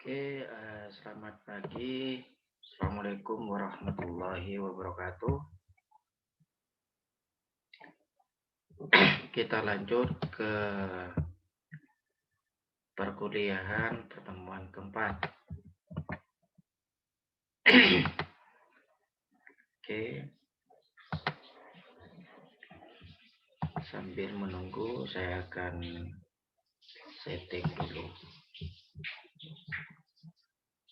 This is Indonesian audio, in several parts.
Oke, selamat pagi. Assalamualaikum warahmatullahi wabarakatuh. Kita lanjut ke perkuliahan pertemuan keempat. Oke, sambil menunggu saya akan setting dulu.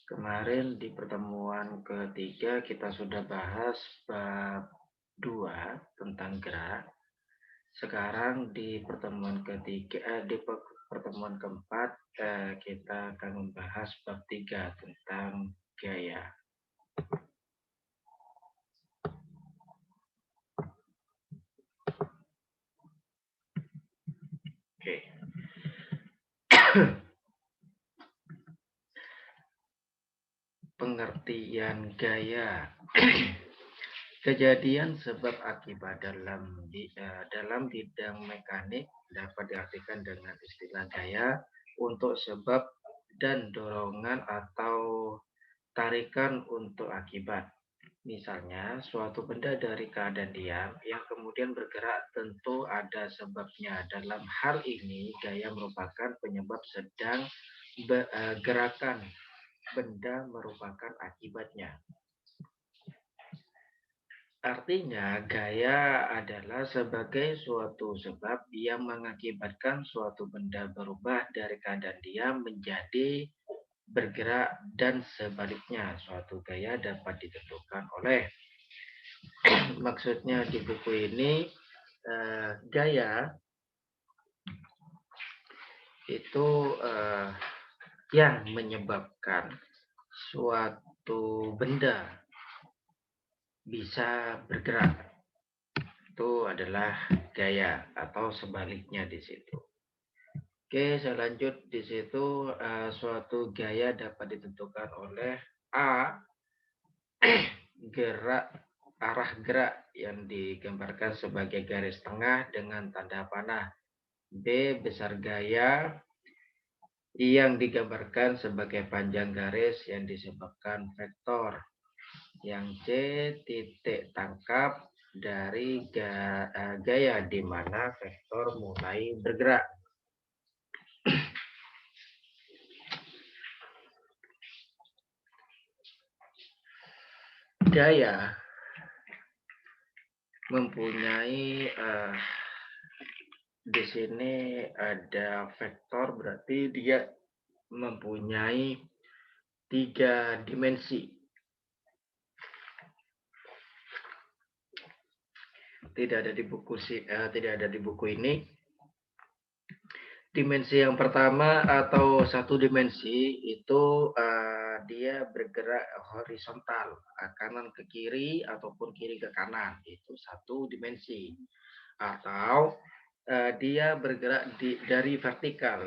Kemarin di pertemuan ketiga kita sudah bahas bab 2 tentang gerak. Sekarang di pertemuan ketiga, di pertemuan keempat, kita akan membahas bab 3 tentang gaya. Oke. Pengertian gaya. Kejadian sebab akibat dalam bidang mekanik dapat diartikan dengan istilah gaya untuk sebab dan dorongan atau tarikan untuk akibat. Misalnya, suatu benda dari keadaan diam yang kemudian bergerak tentu ada sebabnya. Dalam hal ini, gaya merupakan penyebab sedang gerakan benda merupakan akibatnya. Artinya, gaya adalah sebagai suatu sebab yang mengakibatkan suatu benda berubah dari keadaan diam menjadi bergerak dan sebaliknya. Suatu gaya dapat ditentukan oleh maksudnya di buku ini gaya itu yang menyebabkan suatu benda bisa bergerak. Itu adalah gaya atau sebaliknya di situ. Oke, saya lanjut di situ. Suatu gaya dapat ditentukan oleh A, arah gerak yang digambarkan sebagai garis tengah dengan tanda panah. B, besar gaya yang digambarkan sebagai panjang garis yang disebabkan vektor. Yang C, titik tangkap dari gaya di mana vektor mulai bergerak. Gaya mempunyai di sini ada vektor, berarti dia mempunyai 3 dimensi. Tidak ada di buku ini. Dimensi yang pertama atau satu dimensi itu dia bergerak horizontal, kanan ke kiri ataupun kiri ke kanan, itu satu dimensi. Atau dia bergerak dari vertikal,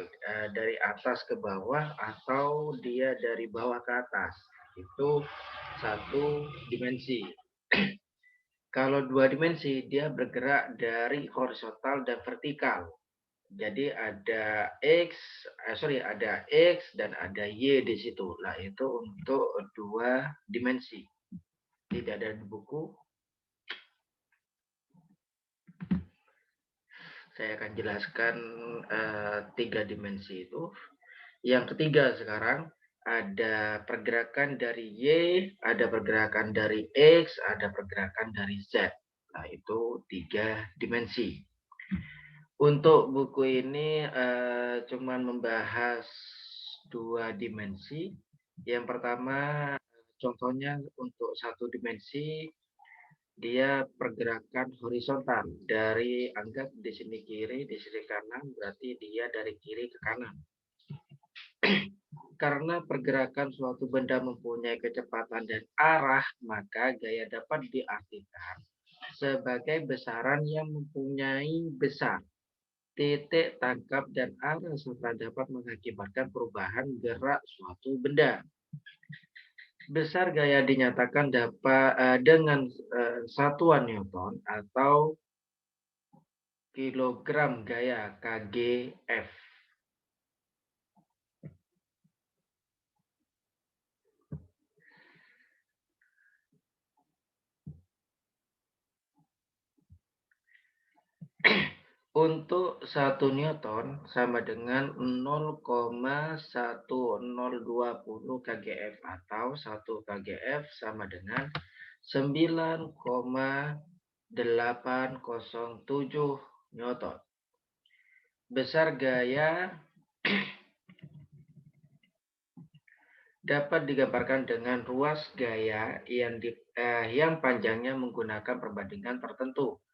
dari atas ke bawah atau dia dari bawah ke atas, itu satu dimensi. Kalau 2 dimensi dia bergerak dari horizontal dan vertikal. Jadi ada X dan ada Y di situ. Nah, itu untuk 2 dimensi. Tidak ada di buku. Saya akan jelaskan 3 dimensi itu. Yang ketiga sekarang ada pergerakan dari Y, ada pergerakan dari X, ada pergerakan dari Z. Nah, itu 3 dimensi. Untuk buku ini cuman membahas 2 dimensi. Yang pertama, contohnya untuk satu dimensi, dia pergerakan horizontal. Dari anggap di sini kiri, di sini kanan, berarti dia dari kiri ke kanan. Karena pergerakan suatu benda mempunyai kecepatan dan arah, maka gaya dapat diartikan sebagai besaran yang mempunyai besar, titik tangkap dan arah serta dapat mengakibatkan perubahan gerak suatu benda. Besar gaya dinyatakan dapat dengan satuan Newton atau kilogram gaya kgf. Untuk 1 Newton sama dengan 0,1020 kgf atau 1 kgf sama dengan 9,807 Newton. Besar gaya dapat digambarkan dengan ruas gaya yang panjangnya menggunakan perbandingan tertentu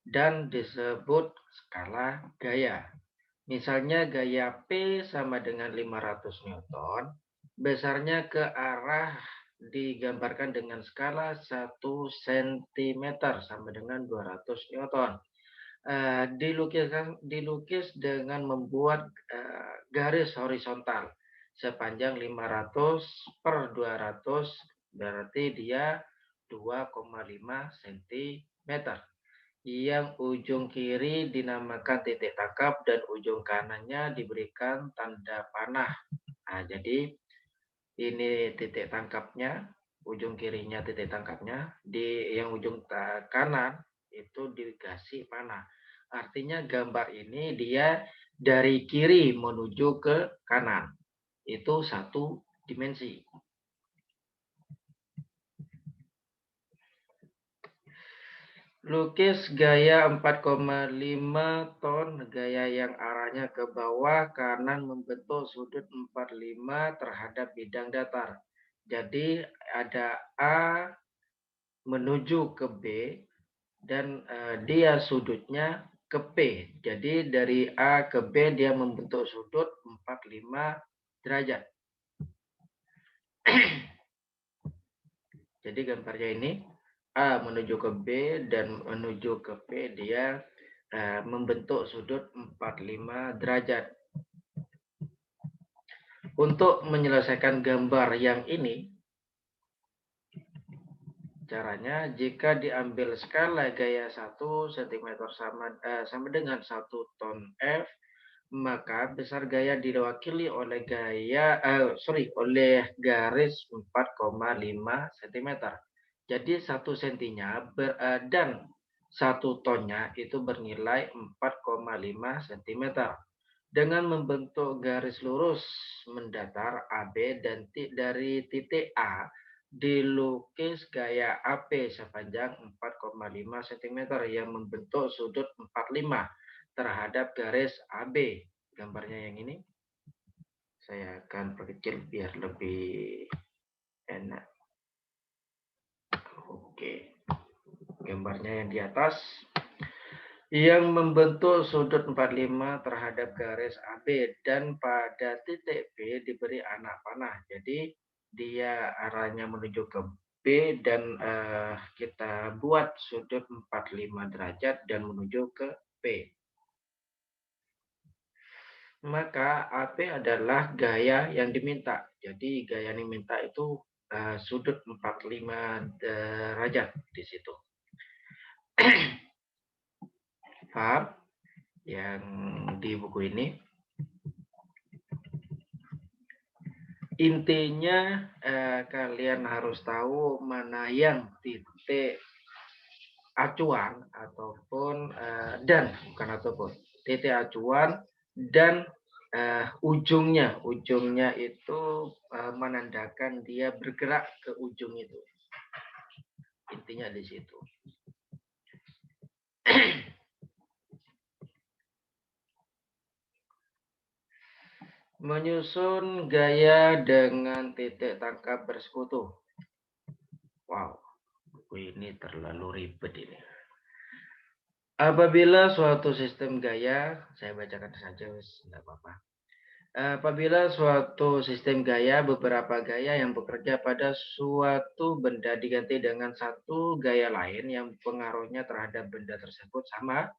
dan disebut skala gaya. Misalnya gaya P sama dengan 500 Newton, besarnya ke arah digambarkan dengan skala 1 cm sama dengan 200 Newton. Dilukis dengan membuat garis horizontal sepanjang 500 per 200, berarti dia 2,5 cm. Yang ujung kiri dinamakan titik tangkap dan ujung kanannya diberikan tanda panah. Nah, jadi ini titik tangkapnya, ujung kirinya titik tangkapnya, di yang ujung kanan itu dikasih panah. Artinya gambar ini dia dari kiri menuju ke kanan. Itu 1 dimensi. Lukis gaya 4,5 ton, gaya yang arahnya ke bawah kanan membentuk sudut 45 terhadap bidang datar. Jadi ada A menuju ke B dan dia sudutnya ke P. Jadi dari A ke B dia membentuk sudut 45 derajat. Jadi gambarnya ini A menuju ke B dan menuju ke P dia membentuk sudut 45 derajat. Untuk menyelesaikan gambar yang ini, caranya jika diambil skala gaya 1 cm sama dengan 1 ton F, maka besar gaya diwakili oleh oleh garis 4,5 cm. Jadi 1 sentinya dan 1 tonnya itu bernilai 4,5 cm. Dengan membentuk garis lurus mendatar AB dan dari titik A dilukis gaya AP sepanjang 4,5 cm yang membentuk sudut 45 terhadap garis AB. Gambarnya yang ini saya akan perkecil biar lebih enak. Oke. Gambarnya yang di atas yang membentuk sudut 45 terhadap garis AB dan pada titik B diberi anak panah. Jadi dia arahnya menuju ke B dan kita buat sudut 45 derajat dan menuju ke B. Maka AP adalah gaya yang diminta. Jadi gaya yang diminta itu sudut 45 derajat di situ. Paham yang di buku ini? Intinya kalian harus tahu mana yang titik acuan ataupun titik acuan dan ujungnya itu menandakan dia bergerak ke ujung itu. Intinya di situ. Menyusun gaya dengan titik tangkap bersekutu. Wow, buku ini terlalu ribet ini. Apabila suatu sistem gaya, saya bacakan saja, tidak apa-apa. Apabila suatu sistem gaya, beberapa gaya yang bekerja pada suatu benda diganti dengan satu gaya lain yang pengaruhnya terhadap benda tersebut sama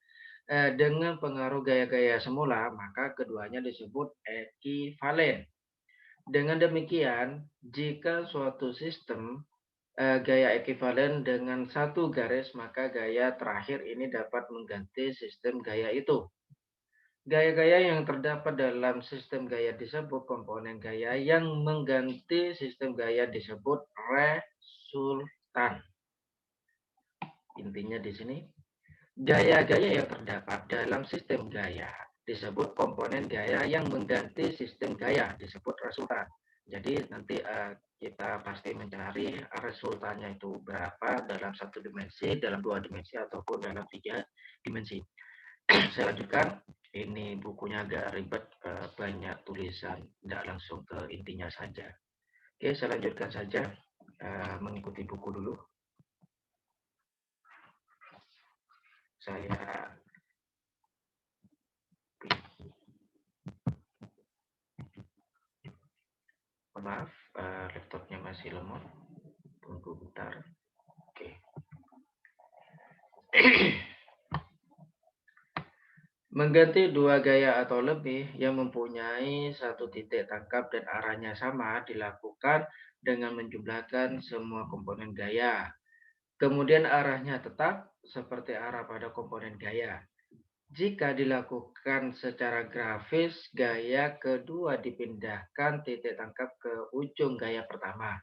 dengan pengaruh gaya-gaya semula, maka keduanya disebut ekivalen. Dengan demikian, jika suatu sistem gaya ekivalen dengan satu garis, maka gaya terakhir ini dapat mengganti sistem gaya itu. Gaya-gaya yang terdapat dalam sistem gaya disebut komponen gaya yang mengganti sistem gaya disebut resultan. Intinya di sini, Gaya-gaya yang terdapat dalam sistem gaya disebut komponen gaya yang mengganti sistem gaya disebut resultan. Jadi nanti kita pasti mencari resultannya itu berapa dalam satu dimensi, dalam dua dimensi, ataupun dalam tiga dimensi. Saya lanjutkan. Ini bukunya agak ribet, banyak tulisan, tidak langsung ke intinya saja. Oke, saya lanjutkan saja, mengikuti buku dulu. Saya maaf, laptopnya masih lemot. Tunggu bentar. Oke. Mengganti dua gaya atau lebih yang mempunyai satu titik tangkap dan arahnya sama dilakukan dengan menjumlahkan semua komponen gaya. Kemudian arahnya tetap seperti arah pada komponen gaya. Jika dilakukan secara grafis, gaya kedua dipindahkan titik tangkap ke ujung gaya pertama.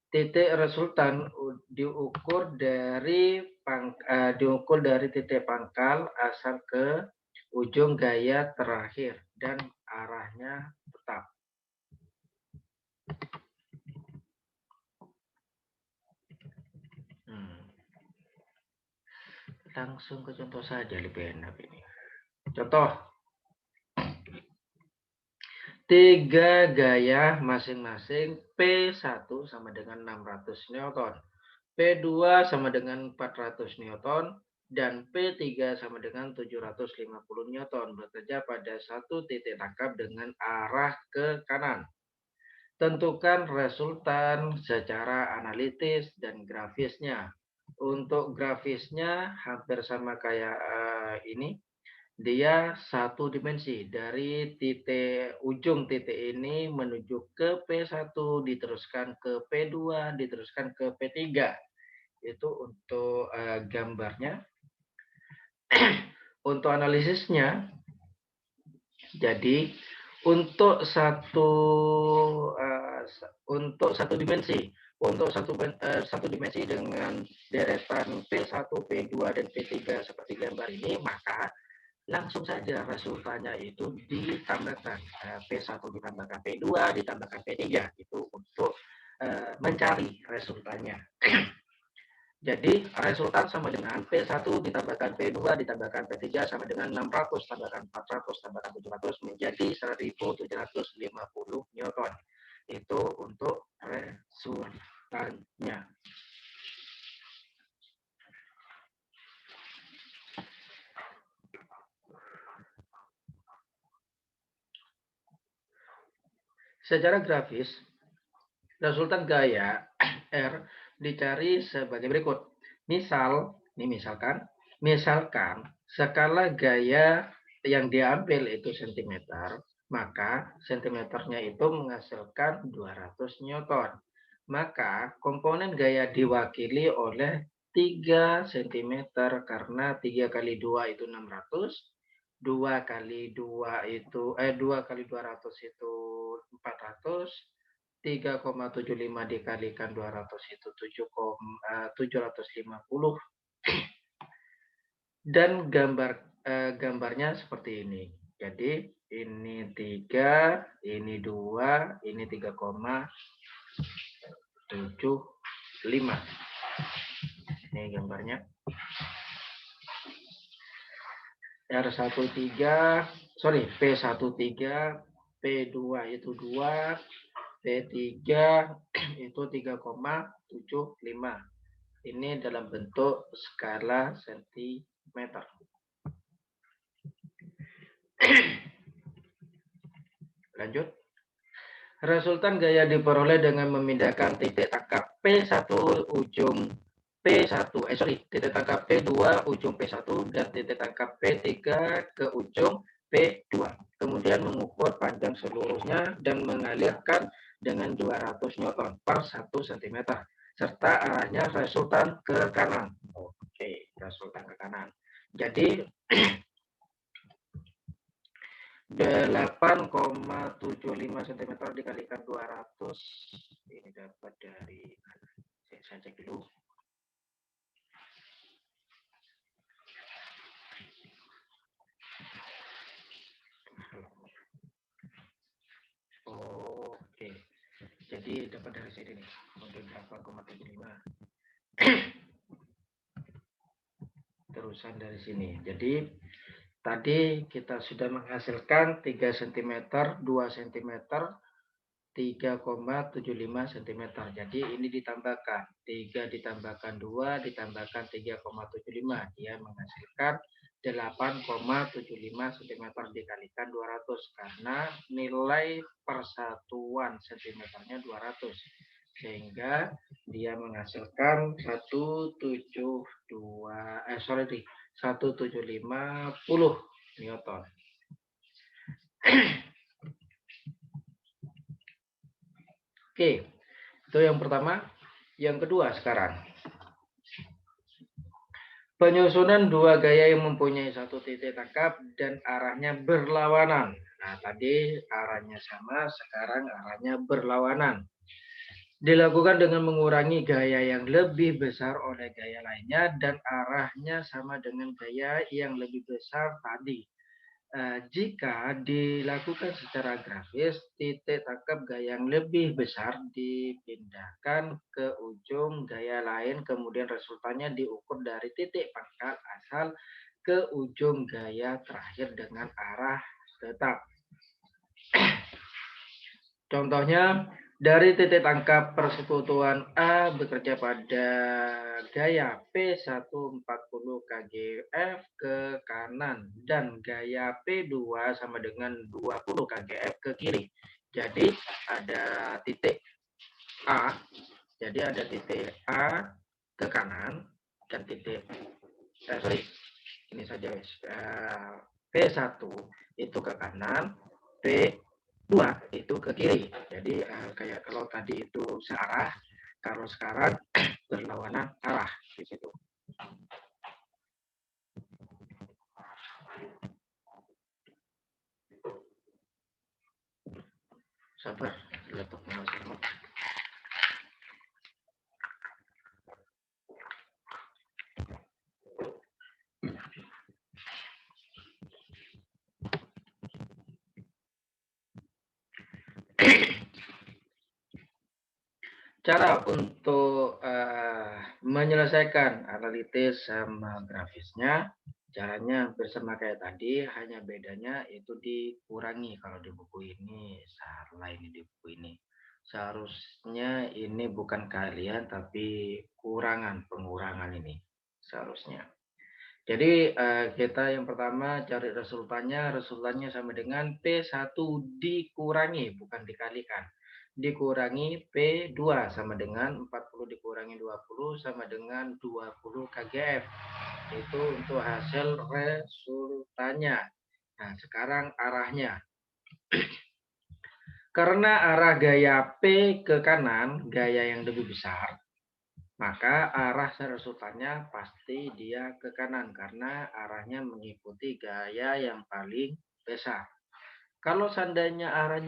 Titik resultan diukur dari titik pangkal asal ke ujung gaya terakhir dan arahnya tetap. Langsung ke contoh saja lebih enak ini. Contoh. 3 gaya masing-masing P1 sama dengan 600 Newton, P2 sama dengan 400 Newton, dan P3 sama dengan 750 Newton bekerja pada satu titik tangkap dengan arah ke kanan. Tentukan resultan secara analitis dan grafisnya. Untuk grafisnya hampir sama kayak ini. Dia satu dimensi dari ujung titik ini menuju ke P1, diteruskan ke P2, diteruskan ke P3. Itu untuk gambarnya. Untuk analisisnya, jadi untuk satu dimensi, satu dimensi dengan deretan P1, P2, dan P3 seperti gambar ini, maka langsung saja resultannya itu ditambahkan P1 ditambahkan P2 ditambahkan P3 itu untuk mencari resultannya. Jadi resultan sama dengan P1 ditambahkan P2 ditambahkan P3 sama dengan 600 tambahkan 400 tambahkan 700 menjadi 1750 Newton. Itu untuk resultannya. Secara grafis, resultan gaya R dicari sebagai berikut. Misalkan skala gaya yang diambil itu cm, maka cm-nya itu menghasilkan 200 Newton. Maka komponen gaya diwakili oleh 3 cm karena 3 kali 2 itu 600, 2 kali 2 itu 2 kali 200 itu 400, 3,75 dikalikan 200 itu 750. Dan gambarnya seperti ini. Jadi ini 3, ini 2, ini 3,75. Ini gambarnya. P13, P2 itu 2, P3 itu 3,75. Ini dalam bentuk skala sentimeter. Lanjut. Resultan gaya diperoleh dengan memindahkan titik tangkap P1 ujung titik tangkap P2 ujung P1 dan titik tangkap P3 ke ujung P2. Kemudian mengukur panjang seluruhnya dan mengalirkan dengan 200 Newton per 1 cm. Serta arahnya resultan ke kanan. Oke, resultan ke kanan. Jadi 8,75 cm dikalikan 200. Ini dapat dari, saya cek dulu. ini untuk 8,75. Terusan dari sini. Jadi tadi kita sudah menghasilkan 3 cm, 2 cm, 3,75 cm. Jadi ini ditambahkan 3 ditambahkan 2 ditambahkan 3,75, dia menghasilkan 8,75 cm dikalikan 200 karena nilai persatuan cm-nya 200, sehingga dia menghasilkan 1750 Newton. Oke, itu yang pertama. Yang kedua sekarang, penyusunan dua gaya yang mempunyai satu titik tangkap dan arahnya berlawanan. Nah, tadi arahnya sama, sekarang arahnya berlawanan. Dilakukan dengan mengurangi gaya yang lebih besar oleh gaya lainnya dan arahnya sama dengan gaya yang lebih besar tadi. Jika dilakukan secara grafis, titik tangkap gaya yang lebih besar dipindahkan ke ujung gaya lain, kemudian resultannya diukur dari titik pangkal asal ke ujung gaya terakhir dengan arah tetap. Contohnya, dari titik tangkap persekutuan A bekerja pada gaya P140 kgf ke kanan dan gaya P2 sama dengan 20 kgf ke kiri. Jadi ada titik A, ke kanan dan titik ini saja P1 itu ke kanan, P2 itu ke kiri. Jadi kayak kalau tadi itu searah, kalau sekarang berlawanan arah di situ. Sabar, laptopnya sama. Cara untuk menyelesaikan analitis sama grafisnya, caranya bersama kayak tadi, hanya bedanya itu dikurangi. Kalau di buku ini, salah ini di buku ini. Seharusnya ini bukan kalian, tapi pengurangan ini seharusnya. Jadi kita yang pertama cari resultannya sama dengan P1 dikurangi, bukan dikalikan. Dikurangi P2 sama dengan 40 dikurangi 20 sama dengan 20 kgf. Itu untuk hasil resultannya. Nah, sekarang arahnya. Karena arah gaya P ke kanan, gaya yang lebih besar, maka arah resultannya pasti dia ke kanan karena arahnya mengikuti gaya yang paling besar. Kalau seandainya arah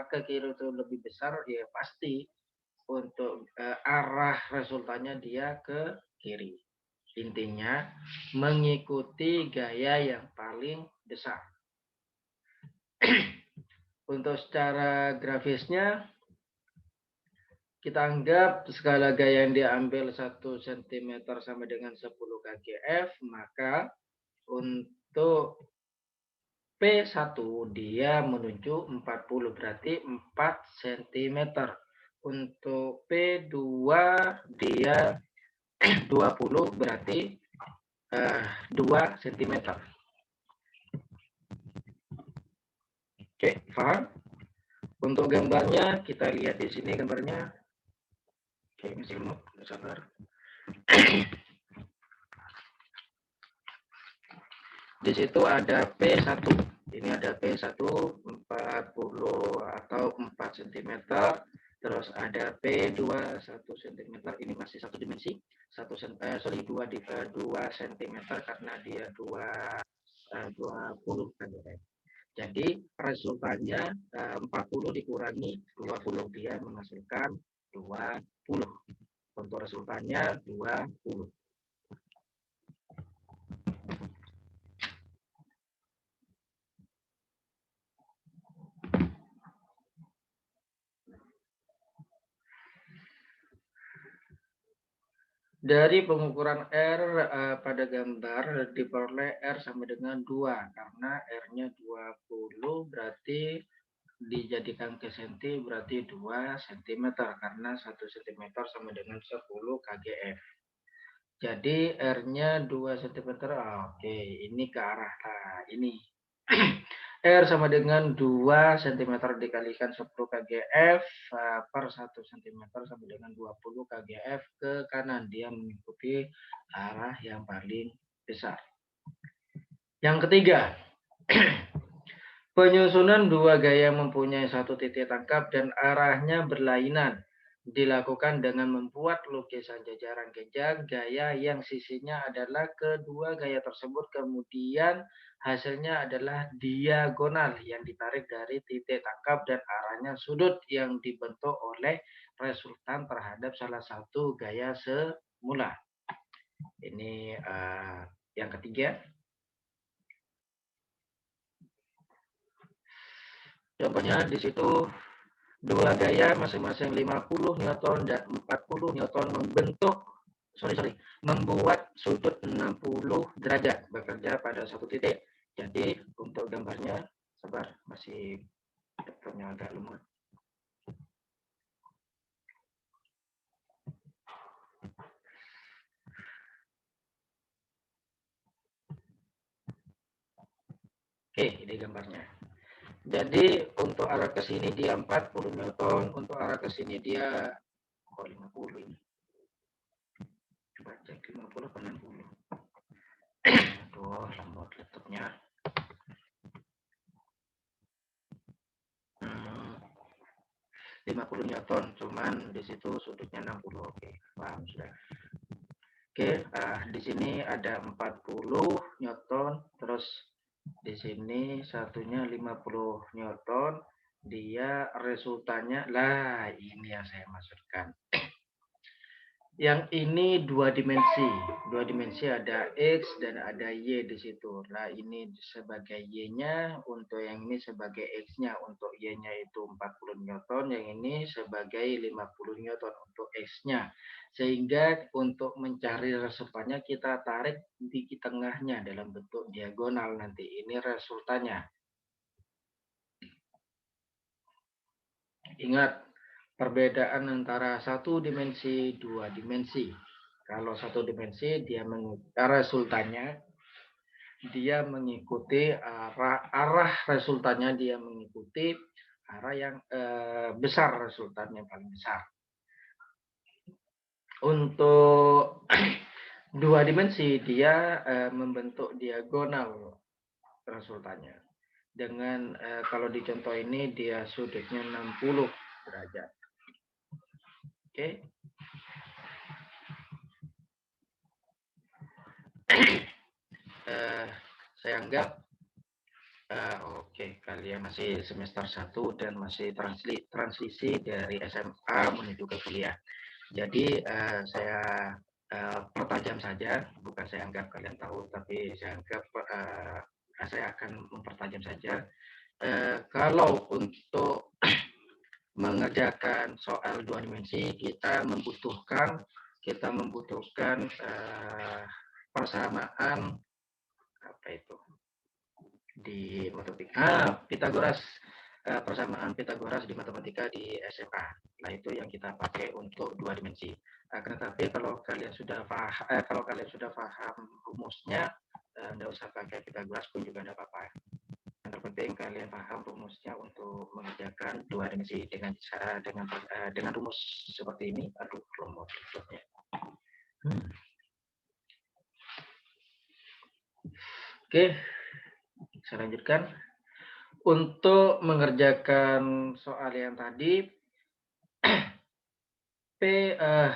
ke kiri itu lebih besar, ya pasti untuk arah resultannya dia ke kiri. Intinya mengikuti gaya yang paling besar. Untuk secara grafisnya, kita anggap skala gaya yang diambil 1 cm sama dengan 10 kgf, maka untuk P1 dia menuju 40, berarti 4 cm. Untuk P2 dia 20, berarti 2 cm. Oke, paham? Untuk gambarnya, kita lihat di sini gambarnya. Oke, masih mau sabar. Di situ ada P1. Ini ada P1 40 atau 4 cm. Terus ada P2 1 cm. Ini masih satu dimensi. 2 cm karena dia 20 kgf. Jadi resultannya 40 dikurangi 20, dia menghasilkan 20. Untuk resultannya 20. Dari pengukuran R pada gambar diperoleh R sama dengan 2 karena R-nya 20 berarti dijadikan ke senti berarti 2 cm karena 1 cm sama dengan 10 kgf. Jadi R-nya 2 cm. Oke, ini ke arah ini. R sama dengan 2 cm dikalikan 10 kgf per 1 cm sama dengan 20 kgf ke kanan. Dia mengikuti arah yang paling besar. Yang ketiga, penyusunan dua gaya mempunyai satu titik tangkap dan arahnya berlainan dilakukan dengan membuat lukisan jajaran gaya yang sisinya adalah kedua gaya tersebut, kemudian hasilnya adalah diagonal yang ditarik dari titik tangkap dan arahnya sudut yang dibentuk oleh resultan terhadap salah satu gaya semula. Ini yang ketiga. Contohnya di situ dua gaya masing-masing 50 Newton dan 40 Newton membuat sudut 60 derajat bekerja pada satu titik. Jadi untuk gambarnya, sabar, masih laptopnya agak lemot. Oke, ini gambarnya. Jadi untuk arah ke sini dia 40 Newton, untuk arah ke sini dia 50 ini. Coba cek 50 atau 60. Aduh, lemot laptopnya. 50 Newton, cuman di situ sudutnya 60. Oke, paham sudah. Oke, di sini ada 40 Newton, terus di sini satunya 50 Newton, dia resultannya, lah ini yang saya maksudkan. Yang ini dua dimensi ada X dan ada Y di situ. Nah ini sebagai Y-nya, untuk yang ini sebagai X-nya, untuk Y-nya itu 40 Newton, yang ini sebagai 50 Newton untuk X-nya. Sehingga untuk mencari resultannya kita tarik di tengahnya dalam bentuk diagonal nanti. Ini resultannya. Ingat, perbedaan antara satu dimensi, dua dimensi. Kalau satu dimensi, dia resultannya dia mengikuti arah resultannya dia mengikuti arah yang besar, resultannya paling besar. Untuk dua dimensi, dia membentuk diagonal resultannya. Dengan kalau di contoh ini dia sudutnya 60 derajat. Oke. Saya anggap oke, kalian masih semester 1 dan masih transisi dari SMA menuju ke kuliah. Jadi saya pertajam saja, bukan saya anggap kalian tahu, tapi saya anggap saya akan mempertajam saja. Kalau untuk mengerjakan soal dua dimensi, kita membutuhkan persamaan apa itu di matematika, Pitagoras, persamaan Pitagoras di matematika di SMA. Nah itu yang kita pakai untuk dua dimensi. Tetapi kalau kalian sudah paham rumusnya, tidak usah pakai Pitagoras pun juga tidak apa-apa. Yang terpenting kalian paham rumusnya untuk mengerjakan dua dimensi dengan rumus seperti ini. Aduh, lemot maksudnya. Oke, saya lanjutkan. Untuk mengerjakan soal yang tadi,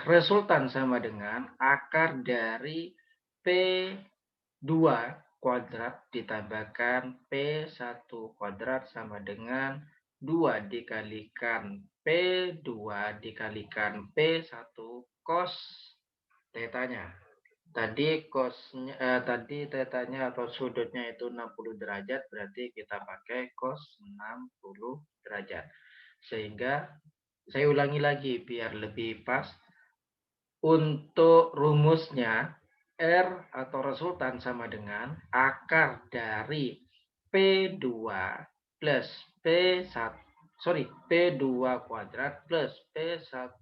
resultan sama dengan akar dari P2 kuadrat ditambahkan P1 kuadrat sama dengan 2 dikalikan P2 dikalikan P1 cos tetanya. Tadi tadi tetanya atau sudutnya itu 60 derajat, berarti kita pakai cos 60 derajat. Sehingga saya ulangi lagi biar lebih pas. Untuk rumusnya, R atau resultan sama dengan akar dari P2 plus P2 kuadrat plus P1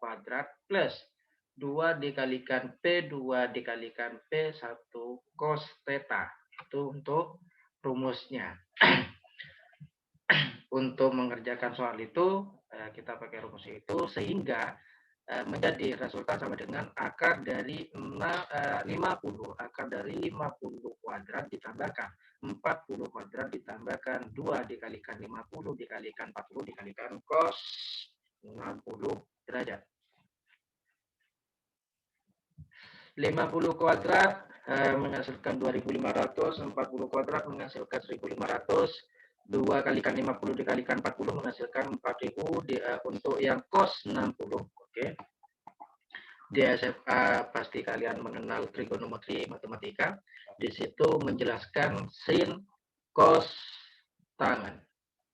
kuadrat plus 2 dikalikan P2 dikalikan P1 cos theta. Itu untuk rumusnya. Untuk mengerjakan soal itu, kita pakai rumus itu sehingga menjadi resultan sama dengan akar dari 50 kuadrat ditambahkan 40 kuadrat ditambahkan 2 dikalikan 50 dikalikan 40 dikalikan cos 60 derajat. 50 kuadrat menghasilkan 2500, 40 kuadrat menghasilkan 1500, 2 kalikan 50 dikalikan 40 menghasilkan 4000 untuk yang cos 60. Oke. Di SMA pasti kalian mengenal trigonometri matematika. Di situ menjelaskan sin, cos, tangen.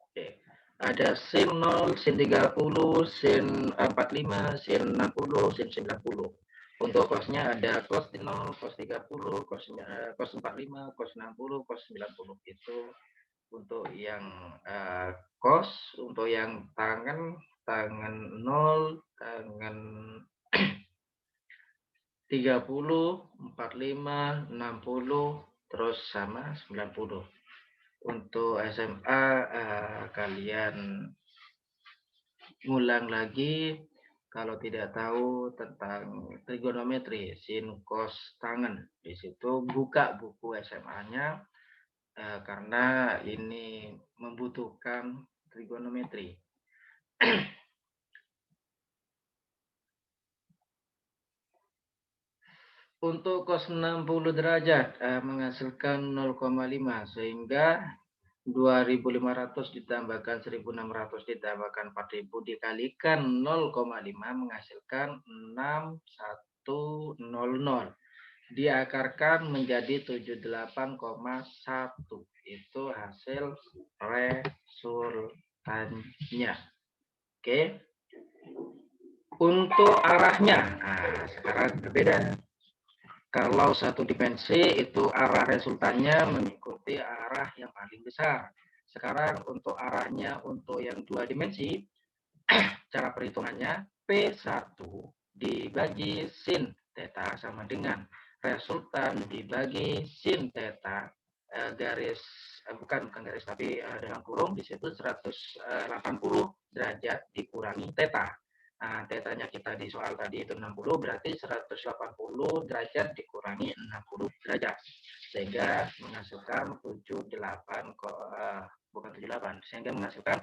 Oke. Ada sin 0, sin 30, sin 45, sin 60, sin 90. Untuk cosnya ada cos 0, cos 30, cos 45, cos 60, cos 90. Itu untuk yang cos, untuk yang tangen 0, tangen 30, 45, 60, terus sama 90. Untuk SMA kalian ngulang lagi kalau tidak tahu tentang trigonometri, sin, cos, tangen. Di situ buka buku SMA-nya karena ini membutuhkan trigonometri. Untuk cos 60 derajat menghasilkan 0,5 sehingga 2500 ditambahkan 1600 ditambahkan 4000 dikalikan 0,5 menghasilkan 6100. Diakarkan menjadi 78,1. Itu hasil resultannya. Oke. Untuk arahnya, sekarang berbeda. Kalau satu dimensi itu arah resultannya mengikuti arah yang paling besar. Sekarang untuk arahnya untuk yang dua dimensi, cara perhitungannya P1 dibagi sin theta sama dengan resultan dibagi sin theta bukan garis tapi dalam kurung di situ 180 derajat dikurangi theta. Nah, tetanya kita di soal tadi itu 60, berarti 180 derajat dikurangi 60 derajat. Sehingga menghasilkan 78, bukan 78, sehingga menghasilkan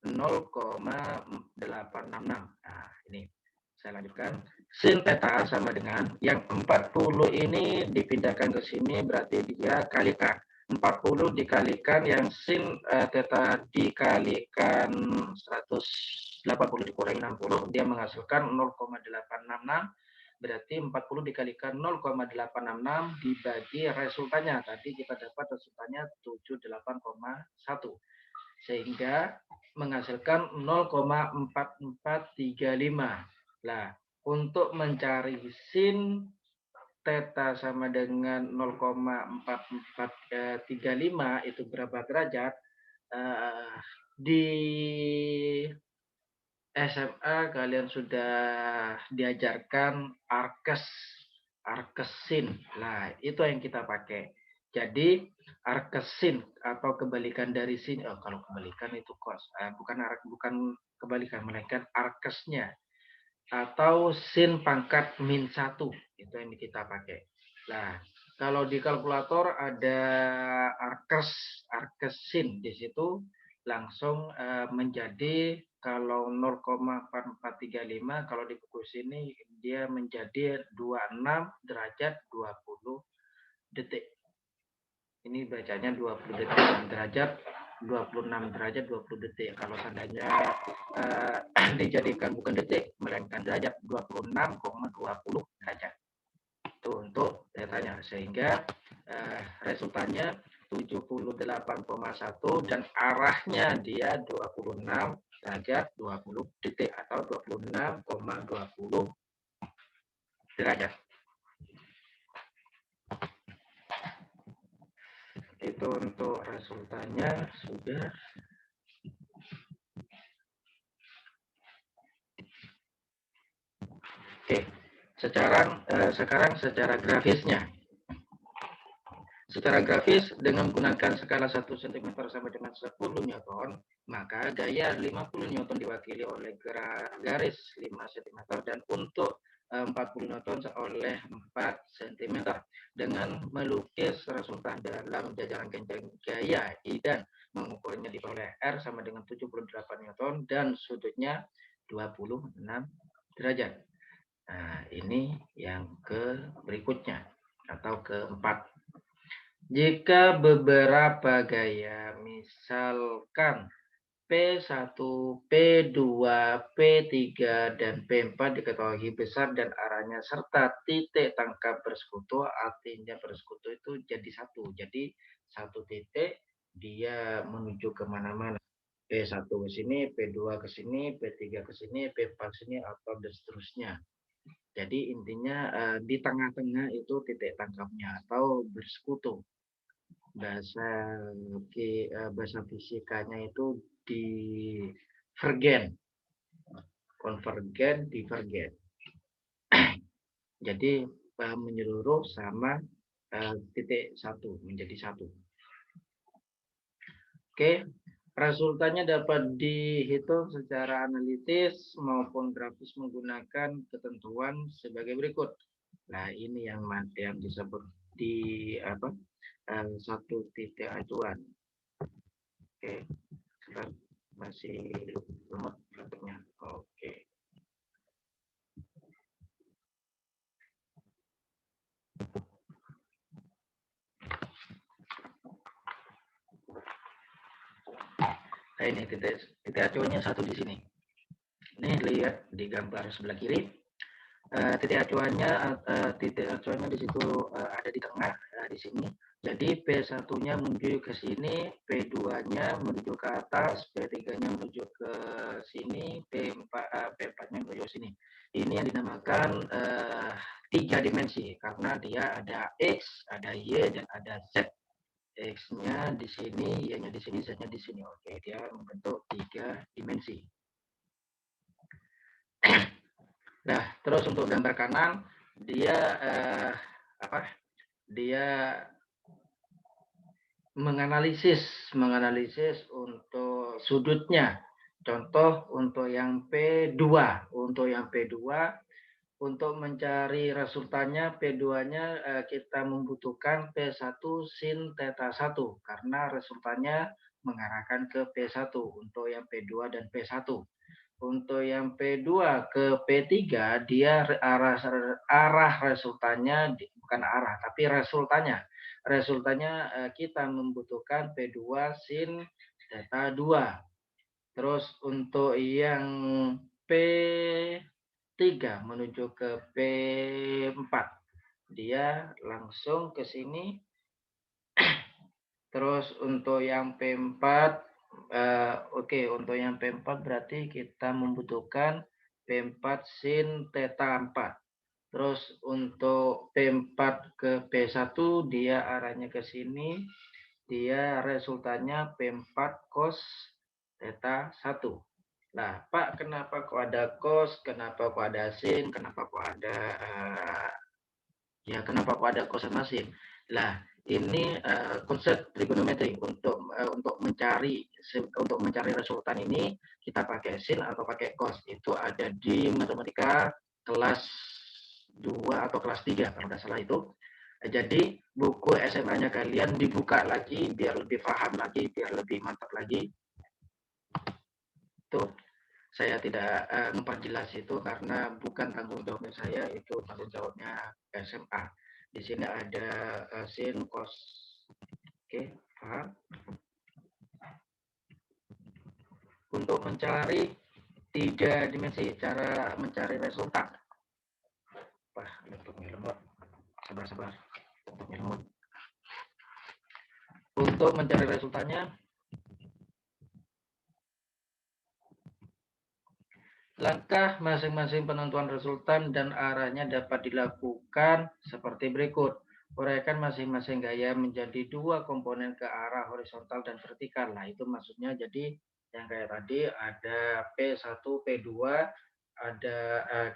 0,866. Nah, ini saya lanjutkan. Sin theta sama dengan yang 40 ini dipindahkan ke sini, berarti dia kalikan. 40 dikalikan yang sin theta dikalikan 180 dikurangi 60, dia menghasilkan 0,866. Berarti 40 dikalikan 0,866 dibagi resultannya. Tadi kita dapat resultannya 78,1. Sehingga menghasilkan 0,4435. Nah, untuk mencari sin theta sama dengan 0,4435 itu berapa derajat? Di SMA kalian sudah diajarkan arcsin. Nah, itu yang kita pakai. Jadi arcsin atau kebalikan dari sin, kalau kebalikan itu cos, bukan kebalikan, melainkan arcsnya atau sin pangkat min 1, itu yang kita pakai. Nah, kalau di kalkulator ada arcsin di situ langsung menjadi kalau 0,4435 kalau di buku sini dia menjadi 26 derajat 20 detik. Ini bacanya 20 derajat 26 derajat 20 detik. Kalau seandainya dijadikan bukan detik, melainkan derajat 26,20 derajat. Itu untuk datanya. Sehingga resultannya 78,1 dan arahnya dia 26 derajat 20 detik atau 26,20 derajat. Itu untuk resultannya sudah. Oke, sekarang secara grafisnya. Secara grafis, dengan menggunakan skala 1 cm sampai dengan 10 Newton, maka gaya 50 Newton diwakili oleh garis 5 cm dan untuk 40 Newton oleh 4 cm. Dengan melukis resultan dalam jajaran kencang gaya I dan mengukurnya diperoleh R sama dengan 78 Newton dan sudutnya 26 derajat. Nah, ini yang berikutnya atau keempat. Jika beberapa gaya, misalkan P1, P2, P3, dan P4 diketahui besar dan arahnya serta titik tangkap bersekutu, artinya bersekutu itu jadi satu. Jadi satu titik dia menuju kemana-mana. P1 ke sini, P2 ke sini, P3 ke sini, P4 ke sini, atau dan seterusnya. Jadi intinya di tengah-tengah itu titik tangkapnya atau bersekutu. Bahasa fisikanya itu divergen, konvergen, divergen. Jadi menyeluruh sama titik satu menjadi satu. Oke, resultannya dapat dihitung secara analitis maupun grafis menggunakan ketentuan sebagai berikut. Nah, ini yang disebut di satu titik acuan. Oke, sekarang masih lemot grafiknya. Oke. Nah, ini titik acuannya satu di sini. Ini lihat di gambar sebelah kiri. Titik acuannya di situ ada di tengah di sini. Jadi P1-nya menuju ke sini, P2-nya menuju ke atas, P3-nya menuju ke sini, P4-nya menuju ke sini. Ini yang dinamakan 3 dimensi karena dia ada X, ada Y, dan ada Z. X-nya di sini, Y-nya di sini, Z-nya di sini. Oke, dia membentuk 3 dimensi. Nah, terus untuk gambar kanan, dia menganalisis untuk sudutnya. Contoh untuk yang P2, untuk mencari resultannya P2-nya kita membutuhkan P1 sin theta 1 karena resultannya mengarahkan ke P1 untuk yang P2 dan P1. Untuk yang P2 ke P3 dia arah resultannya bukan arah tapi resultannya kita membutuhkan P2 sin theta 2. Terus untuk yang P3 menuju ke P4 dia langsung ke sini. Terus untuk yang P4 untuk yang P4 berarti kita membutuhkan P4 sin theta 4. Terus untuk P4 ke P1 dia arahnya ke sini. Dia resultannya P4 cos theta 1. Nah, Pak, kenapa kok ada cos, kenapa kok ada sin, kenapa kok ada cos sama sin? Lah, ini konsep trigonometri untuk mencari resultan ini kita pakai sin atau pakai cos. Itu ada di matematika kelas 2 atau kelas 3 kalau tidak salah itu. Jadi buku SMA-nya kalian dibuka lagi biar lebih paham lagi, biar lebih mantap lagi. Tuh, saya tidak memperjelas itu karena bukan tanggung jawabnya saya, itu tanggung jawabnya SMA. Di sini ada sin, cos. Oke, paham? Untuk mencari 3 dimensi, cara mencari resultan. Wah, laptopnya lemot. Sabar. Laptopnya lemot. Untuk mencari resultannya, Langkah masing-masing penentuan resultan dan arahnya dapat dilakukan seperti berikut. Uraikan masing-masing gaya menjadi dua komponen ke arah horizontal dan vertikal. Nah, itu maksudnya jadi yang kayak tadi ada P1, P2, ada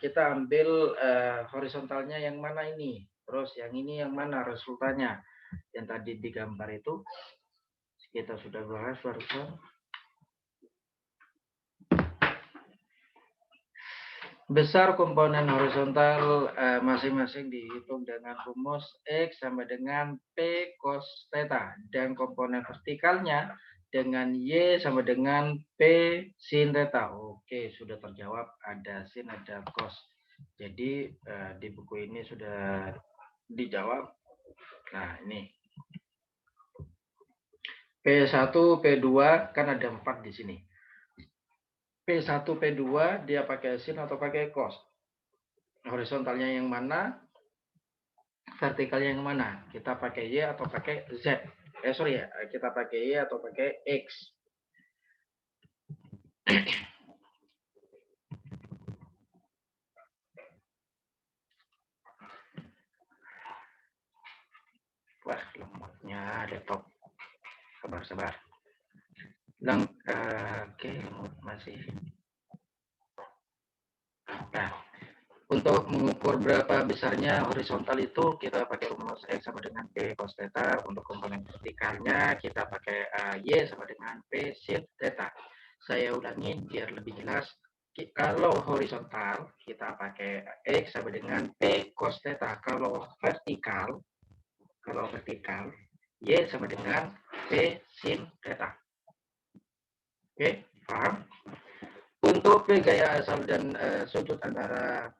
kita ambil horizontalnya yang mana ini, terus yang ini yang mana resultannya. Yang tadi digambar itu kita sudah bahas barusan. Besar komponen horizontal masing-masing dihitung dengan rumus X sama dengan P cos theta. Dan komponen vertikalnya dengan Y sama dengan P sin theta. Oke, sudah terjawab. Ada sin, ada cos. Jadi di buku ini sudah dijawab. Nah, ini. P1, P2 kan ada 4 di sini. P1, P2 dia pakai sin atau pakai cos? Horizontalnya yang mana? Vertikalnya yang mana? Kita pakai Y atau pakai Z? Sorry ya, kita pakai Y atau pakai X? Wah, lemotnya laptop. Sabar-sabar. Oke, lemot masih. Nah, untuk mengukur berapa besarnya horizontal itu kita pakai rumus X sama dengan P cos theta. Untuk komponen vertikalnya kita pakai Y sama dengan P sin theta. Saya ulangi biar lebih jelas. Kalau horizontal kita pakai X sama dengan P cos theta. Kalau vertikal Y sama dengan P sin theta. Oke, paham? Untuk gaya asal dan sudut antara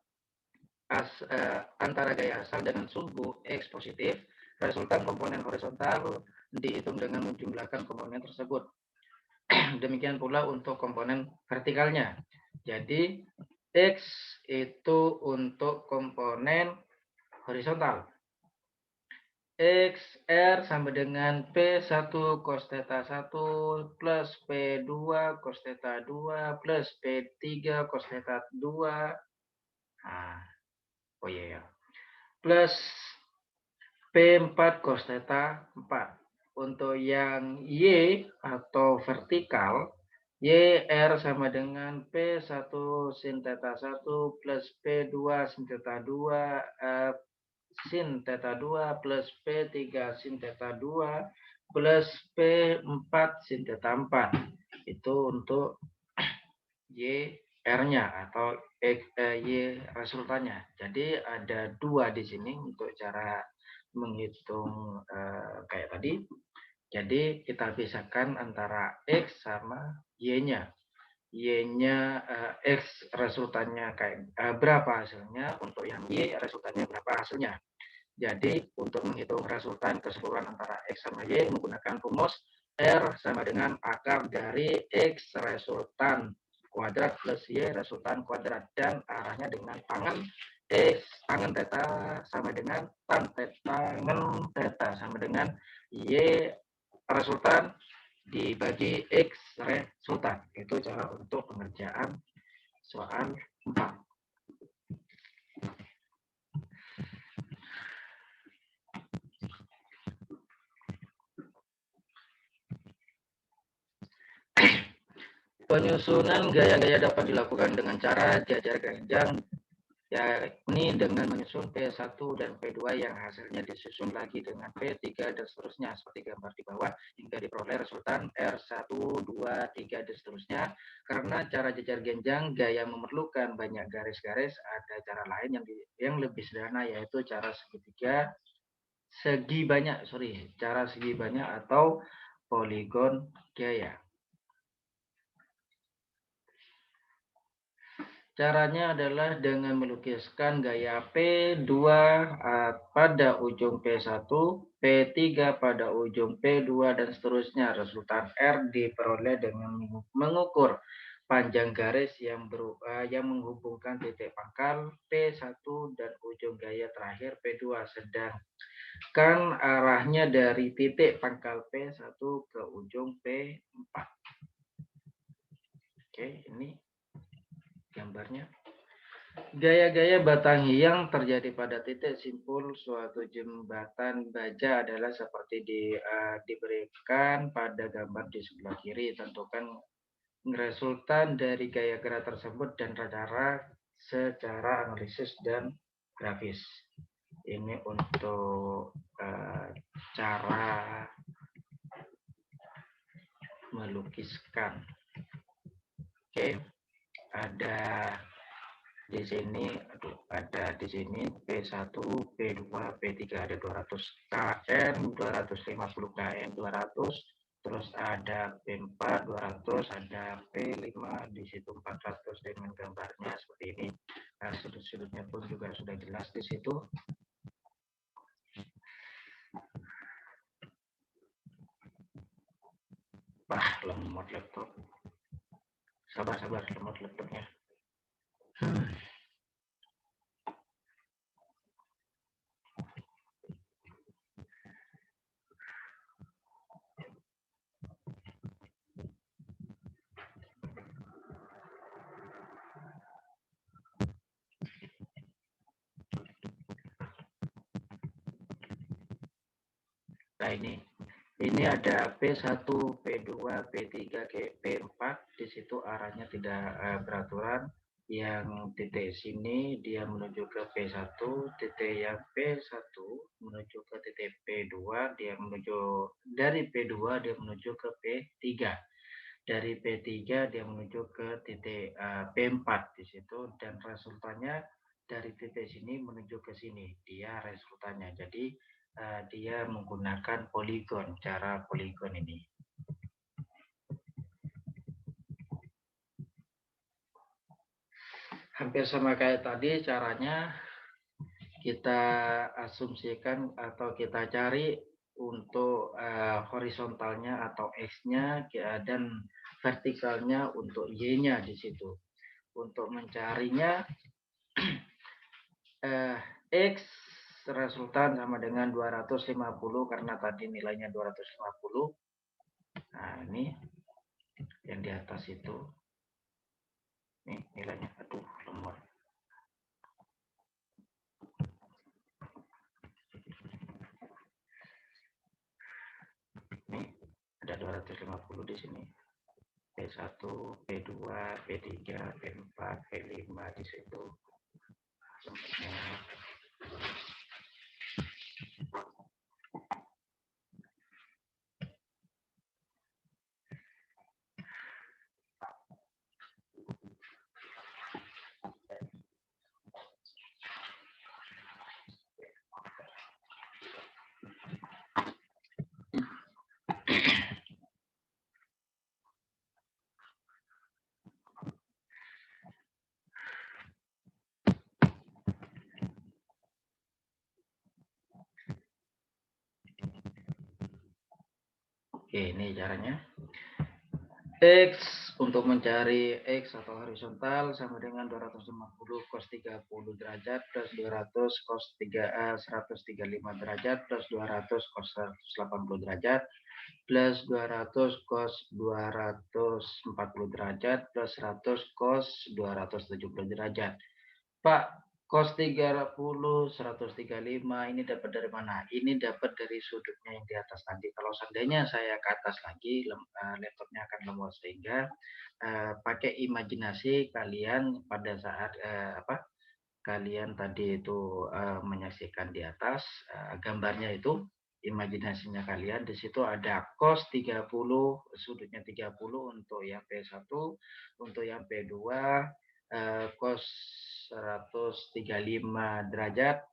gaya asal dengan sumbu X positif, resultan komponen horizontal dihitung dengan menjumlahkan komponen tersebut. Demikian pula untuk komponen vertikalnya. Jadi, X itu untuk komponen horizontal. XR sama dengan P1 cos theta 1 plus P2 cos theta 2 plus P3 cos theta 2. Nah, oh iya ya. Plus P4 cos theta 4. Untuk yang Y atau vertikal, YR sama dengan P1 sin theta 1 plus P2 sin theta 2 sin theta 2 plus P3 sin theta 2 plus P4 sin theta 4. Itu untuk Y R-nya atau Y resultannya. Jadi ada dua di sini untuk cara menghitung kayak tadi. Jadi kita pisahkan antara X sama Y-nya. Y-nya X resultannya kayak berapa hasilnya, untuk yang Y resultannya berapa hasilnya. Jadi untuk menghitung resultan keseluruhan antara X sama Y menggunakan rumus R sama dengan akar dari X resultan kuadrat plus Y resultan kuadrat, dan arahnya dengan tangan X tangan theta sama dengan tan tangan theta sama dengan Y resultan dibagi X resultan. Itu cara untuk pengerjaan soal 4. Penyusunan gaya-gaya dapat dilakukan dengan cara jajar ganjang, yakni dengan menyusun P1 dan P2 yang hasilnya disusun lagi dengan P3 dan seterusnya seperti gambar di bawah hingga diperoleh resultan R1, 2, 3 dan seterusnya. Karena cara jajar ganjang gaya memerlukan banyak garis-garis, ada cara lain yang lebih sederhana, yaitu cara cara segi banyak atau poligon gaya. Caranya adalah dengan melukiskan gaya P2 pada ujung P1, P3 pada ujung P2, dan seterusnya. Resultan R diperoleh dengan mengukur panjang garis yang menghubungkan titik pangkal P1 dan ujung gaya terakhir P2, sedangkan arahnya dari titik pangkal P1 ke ujung P4. Oke, ini gambarnya. Gaya-gaya batang hiang terjadi pada titik simpul suatu jembatan baja adalah seperti diberikan pada gambar di sebelah kiri. Tentukan resultan dari gaya gerak tersebut dan cara secara analisis dan grafis. Ini untuk cara melukiskan. Oke, ada di sini, ada di sini P1, P2, P3 ada 200 km, 250 km, 200, terus ada P4 200, ada P5 di situ 400 dengan gambarnya seperti ini. Nah, sudut-sudutnya pun juga sudah jelas di situ. Wah, lemot laptop. Sabar, lemot laptopnya. Nah, ini ada P1, P2, P3, P4. Di situ arahnya tidak beraturan. Yang titik sini dia menuju ke P1, titik yang P1 menuju ke titik P2, dia menuju dari P2 dia menuju ke P3. Dari P3 dia menuju ke titik P4 di situ, dan resultannya dari titik sini menuju ke sini. Dia resultannya. Jadi dia menggunakan poligon, cara poligon ini. Hampir sama kayak tadi caranya, kita asumsikan atau kita cari untuk horizontalnya atau X-nya dan vertikalnya untuk Y-nya di situ. Untuk mencarinya X resultan sama dengan 250 karena tadi nilainya 250. Nah, ini yang di atas itu. Nih nilainya, aduh lemot. Nih ada 250 di sini. P1, P2, P3, P4, P5 di situ. Oke, ini caranya. X untuk mencari X atau horizontal sama dengan 250 cos 30 derajat plus 200 cos 135 derajat plus 200 cos 180 derajat plus 200 cos 240 derajat plus 100 cos 270 derajat. Pak, cos 30, 135 ini dapat dari mana? Ini dapat dari sudutnya yang di atas tadi. Kalau seandainya saya ke atas lagi, laptopnya akan lemot, sehingga pakai imajinasi kalian pada saat kalian tadi itu menyaksikan di atas gambarnya itu, imajinasinya kalian di situ ada cos 30, sudutnya 30 untuk yang P1, untuk yang P2 cos 135 derajat.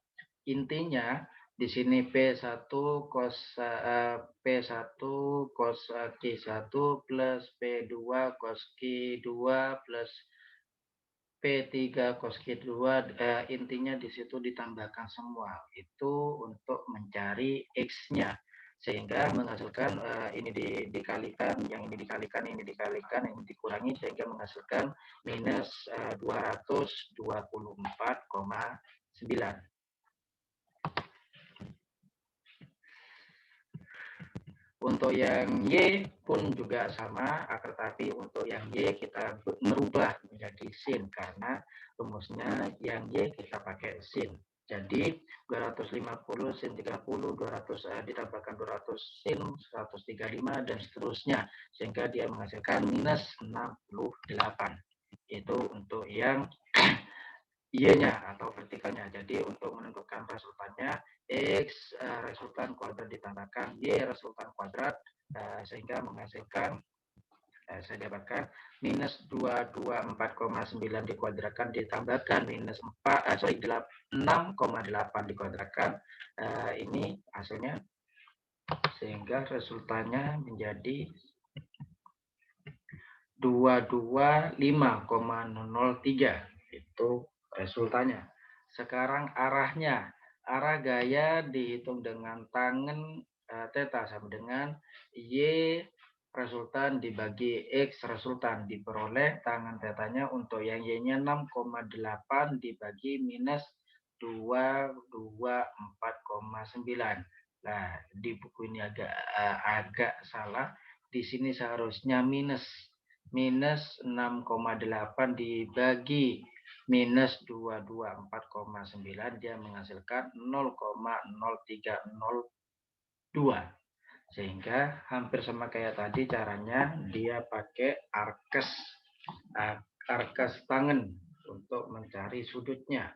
Intinya di sini P1 cos P1 cos Q1 plus P2 cos Q2 plus P3 cos Q2, intinya di situ ditambahkan semua itu untuk mencari X-nya, sehingga menghasilkan ini dikalikan, yang ini dikalikan, ini dikalikan, ini dikurangi, sehingga menghasilkan minus 224,9. Untuk yang Y pun juga sama, tetapi untuk yang Y kita merubah menjadi sin karena rumusnya yang Y kita pakai sin. Jadi 250 sin 30, 200 ditambahkan 200 sin 135 dan seterusnya sehingga dia menghasilkan minus 68. Itu untuk yang Y-nya atau vertikalnya. Jadi untuk menentukan resultannya X resultan kuadrat ditambahkan Y resultan kuadrat sehingga menghasilkan saya dapatkan minus 224,9 dikuadratkan ditambahkan minus 6,8 dikuadratkan ini hasilnya sehingga resultannya menjadi 225,003 itu resultannya. Sekarang arahnya, arah gaya dihitung dengan tangen theta sama dengan Y resultan dibagi X resultan diperoleh tangan tetanya untuk yang Y-nya 6,8 dibagi minus 224,9. Nah, di buku ini agak salah. Di sini seharusnya minus 6,8 dibagi minus 224,9 dia menghasilkan 0,0302 sehingga hampir sama kayak tadi caranya dia pakai arkes tangen untuk mencari sudutnya.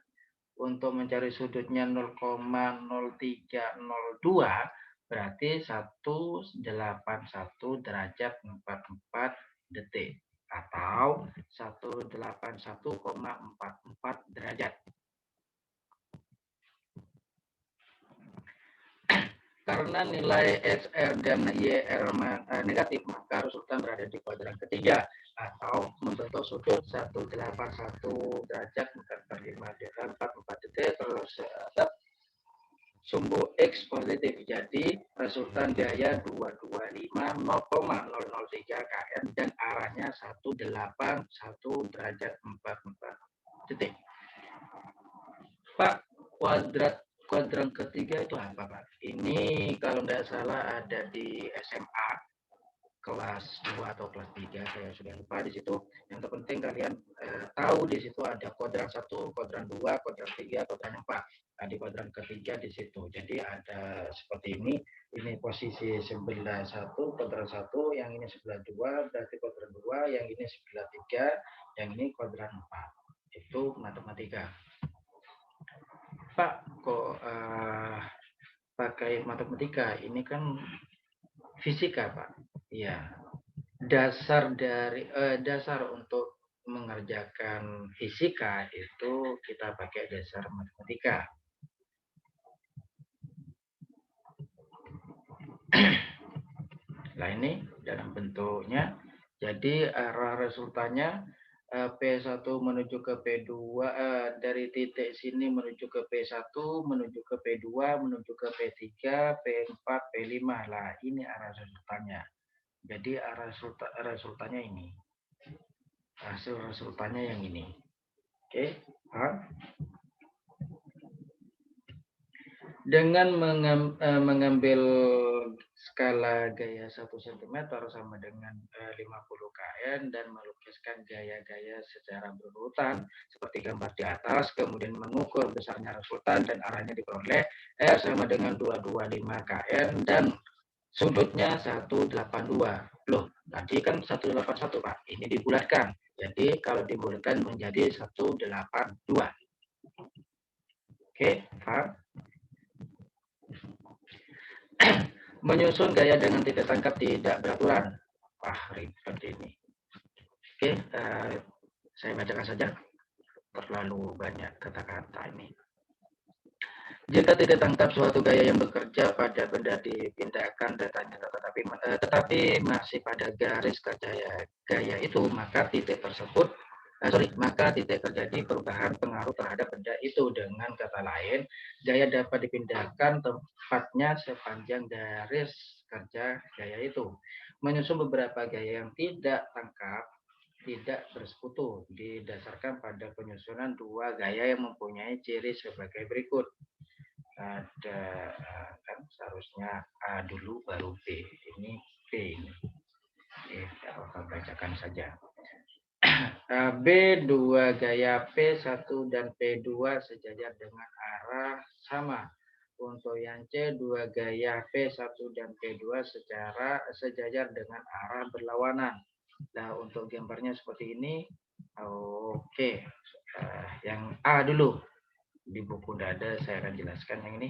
Untuk mencari sudutnya 0,0302 berarti 181 derajat 44 detik atau 181,44 derajat. Karena nilai XR dan YR negatif, maka resultan berada di kuadran ketiga atau membentuk sudut 181 derajat 44 detik terus sumbu X positif. Jadi resultan gaya 225 0,003 km dan arahnya 181 derajat 44 detik. Pak, kuadran ketiga itu apa, Pak? Ini kalau tidak salah ada di SMA kelas 2 atau kelas 3, saya sudah lupa di situ. Yang terpenting kalian tahu di situ ada kuadran 1, kuadran 2, kuadran 3, kuadran 4. Nah, di kuadran ketiga di situ. Jadi ada seperti ini posisi sebelah 1, kuadran 1, yang ini sebelah 2, berarti kuadran 2, yang ini sebelah 3, yang ini kuadran 4. Itu matematika. Pak, kok pakai matematika? Ini kan fisika, Pak. Iya. Dasar untuk mengerjakan fisika itu kita pakai dasar matematika. Nah, ini dalam bentuknya. Jadi arah resultannya P1 menuju ke P2 dari titik sini menuju ke P1, menuju ke P2, menuju ke P3, P4, P5. Lah, ini arah resultannya. Jadi arah resultannya ini. Hasil resultannya yang ini. Oke, paham? Dengan mengambil skala gaya 1 cm sama dengan 50 kN dan melukiskan gaya-gaya secara berurutan seperti gambar di atas, kemudian mengukur besarnya resultan dan arahnya diperoleh R sama dengan 225 kN dan sudutnya 182. Loh, tadi kan 181, Pak. Ini dibulatkan. Jadi kalau dibulatkan menjadi 182. Oke, paham? Menyusun gaya dengan titik tangkap tidak beraturan. Wah, ribet ini. Oke, saya bacakan saja. Terlalu banyak kata-kata ini. Jika titik tangkap suatu gaya yang bekerja pada benda dipindahkan datanya tetapi masih pada garis kerja gaya itu, maka titik terjadi perubahan pengaruh terhadap benda itu. Dengan kata lain, gaya dapat dipindahkan tempatnya sepanjang garis kerja gaya itu. Menyusun beberapa gaya yang tidak bersekutu didasarkan pada penyusunan dua gaya yang mempunyai ciri sebagai berikut. ada kan seharusnya A dulu baru B. Ini B ini. Oke, bacakan saja. B 2 gaya P1 dan P2 sejajar dengan arah sama. Untuk yang C 2 gaya P1 dan P2 sejajar dengan arah berlawanan. Nah, untuk gambarnya seperti ini. Oke. Yang A dulu. Di buku tidak ada, saya akan jelaskan yang ini.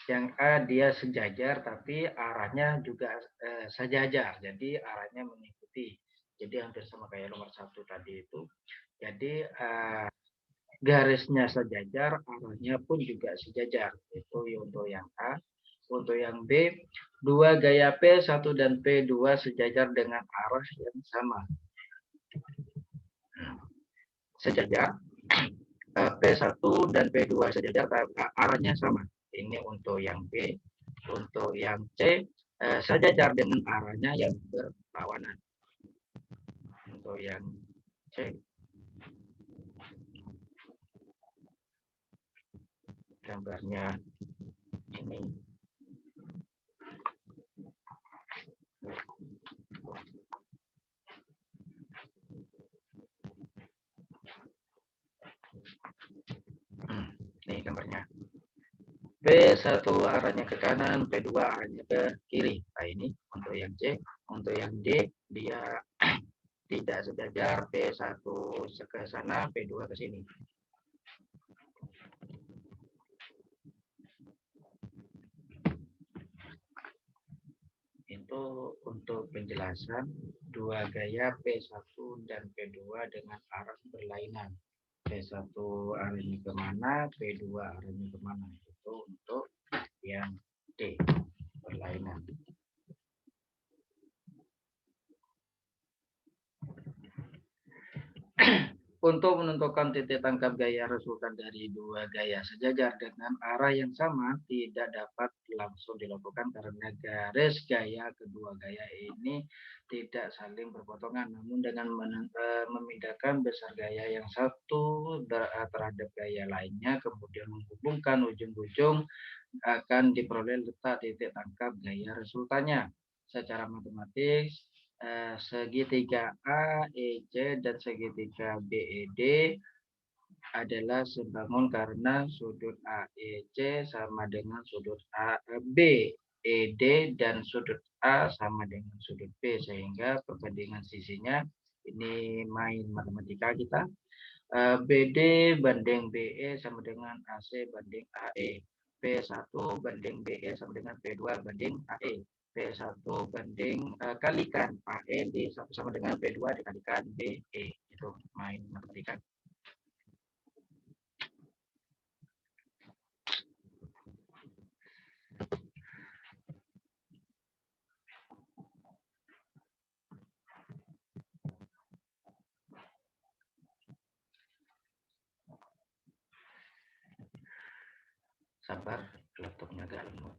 Yang A dia sejajar tapi arahnya juga sejajar. Jadi arahnya mengikuti. Jadi hampir sama kayak nomor 1 tadi itu. Jadi garisnya sejajar, arahnya pun juga sejajar. Itu untuk yang A. Untuk yang B, 2 gaya P1 dan P2 sejajar dengan arah yang sama. Sejajar. P1 dan P2 sejajar, arahnya sama. Ini untuk yang B. Untuk yang C, sejajar dengan arahnya yang berlawanan. Untuk yang C, gambarnya ini. Ini gambarnya. P1 arahnya ke kanan, P2 arahnya ke kiri. Nah, ini untuk yang C. Untuk yang D, dia tidak sejajar, P1 ke sana, P2 ke sini. Itu untuk penjelasan 2 gaya P1 dan P2 dengan arah berlainan. P1 arahnya kemana, P2 arahnya kemana. Itu untuk yang D, berlainan. Untuk menentukan titik tangkap gaya resultan dari 2 gaya sejajar dengan arah yang sama tidak dapat langsung dilakukan karena garis gaya kedua gaya ini tidak saling berpotongan. Namun dengan memindahkan besar gaya yang satu terhadap gaya lainnya, kemudian menghubungkan ujung-ujung, akan diperoleh letak titik tangkap gaya resultannya. Secara matematis, segitiga AEC dan segitiga BED adalah sebangun karena sudut AEC sama dengan sudut BED dan sudut A sama dengan sudut B, sehingga perbandingan sisinya ini main matematika kita. BD banding BE sama dengan AC banding AE. P1 banding BE sama dengan P2 banding AE. P1 banding kalikan AE sama dengan P2 dikalikan BE. Itu main matematika. Sabar, laptopnya agak lemot.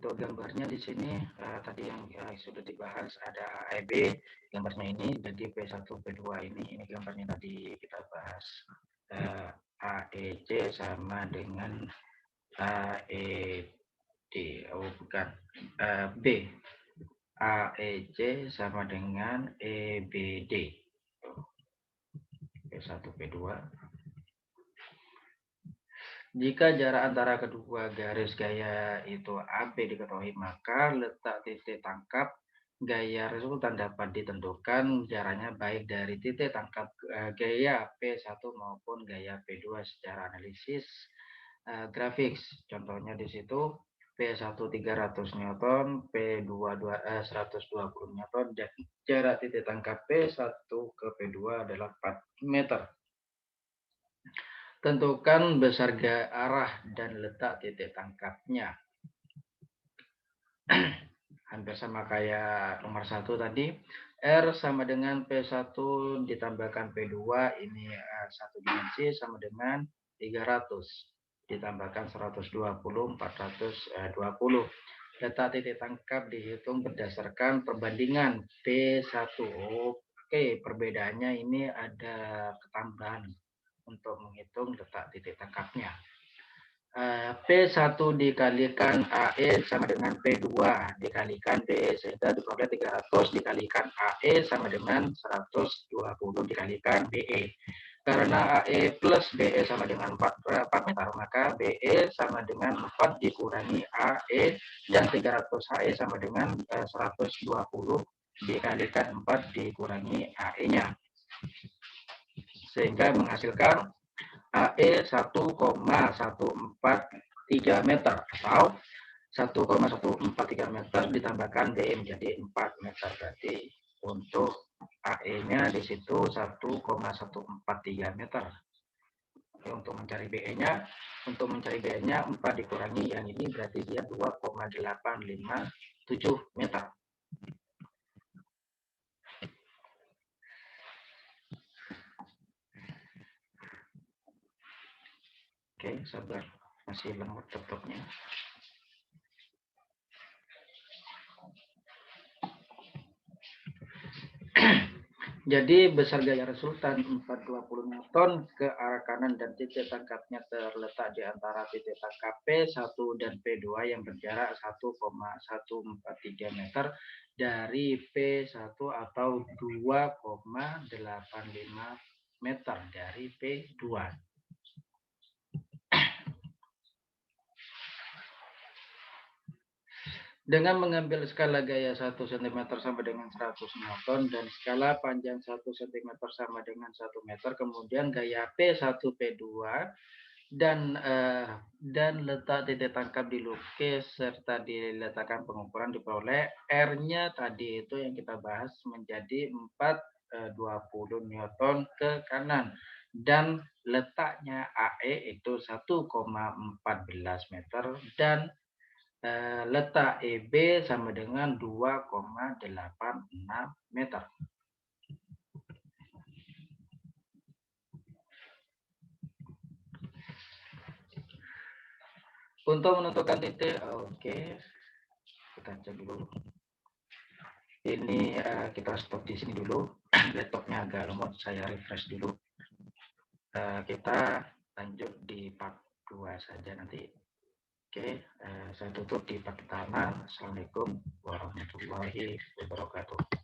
Untuk gambarnya di sini tadi yang sudah dibahas ada AEB, gambarnya ini. Jadi P1 P2 ini gambarnya tadi kita bahas. AEC sama dengan AED, oh bukan, B. AEC sama dengan EBD. P1 P2. Jika jarak antara kedua garis gaya itu AB diketahui, maka letak titik tangkap gaya resultan dapat ditentukan jaraknya baik dari titik tangkap gaya P1 maupun gaya P2 secara analisis grafis. Contohnya di situ P1 300 Newton, P2 120 Newton, dan jarak titik tangkap P1 ke P2 adalah 4 meter. Tentukan besar arah dan letak titik tangkapnya. Hampir sama kayak nomor 1 tadi. R sama dengan P1 ditambahkan P2, ini satu dimensi sama dengan 300. Ditambahkan 120, 420. Letak titik tangkap dihitung berdasarkan perbandingan P1. Oke, perbedaannya ini ada ketambahan untuk menghitung letak titik tangkapnya. P1 dikalikan AE sama dengan P2 dikalikan BE, sehingga diperoleh 300 dikalikan AE sama dengan 120 dikalikan BE. Karena AE plus BE sama dengan 4 meter, maka BE sama dengan 4 dikurangi AE, dan 300 AE sama dengan 120 dikalikan 4 dikurangi AE-nya. Sehingga menghasilkan AE 1,143 meter atau 1,143 meter ditambahkan BE menjadi 4 meter. Berarti untuk AE-nya di situ 1,143 meter. Untuk mencari BE-nya, 4 dikurangi yang ini berarti dia 2,857 meter. Oke, sabar, masih lemot laptopnya. Jadi besar gaya resultan 420 Newton ke arah kanan dan titik tangkapnya terletak di antara titik tangkap P1 dan P2 yang berjarak 1,143 meter dari P1 atau 2,85 meter dari P2. Dengan mengambil skala gaya 1 cm sama dengan 100 Newton dan skala panjang 1 cm sama dengan 1 meter, kemudian gaya P1, P2 dan letak titik tangkap dilukis serta diletakkan pengukuran, diperoleh R-nya tadi itu yang kita bahas menjadi 420 Newton ke kanan dan letaknya AE itu 1,14 meter dan letak EB sama dengan 2,86 meter. Untuk menentukan titik, oke, kita cek dulu. Ini kita stop di sini dulu. Laptopnya agak lemot, saya refresh dulu. Kita lanjut di part 2 saja nanti. Oke, saya tutup di part pertama. Assalamualaikum warahmatullahi wabarakatuh.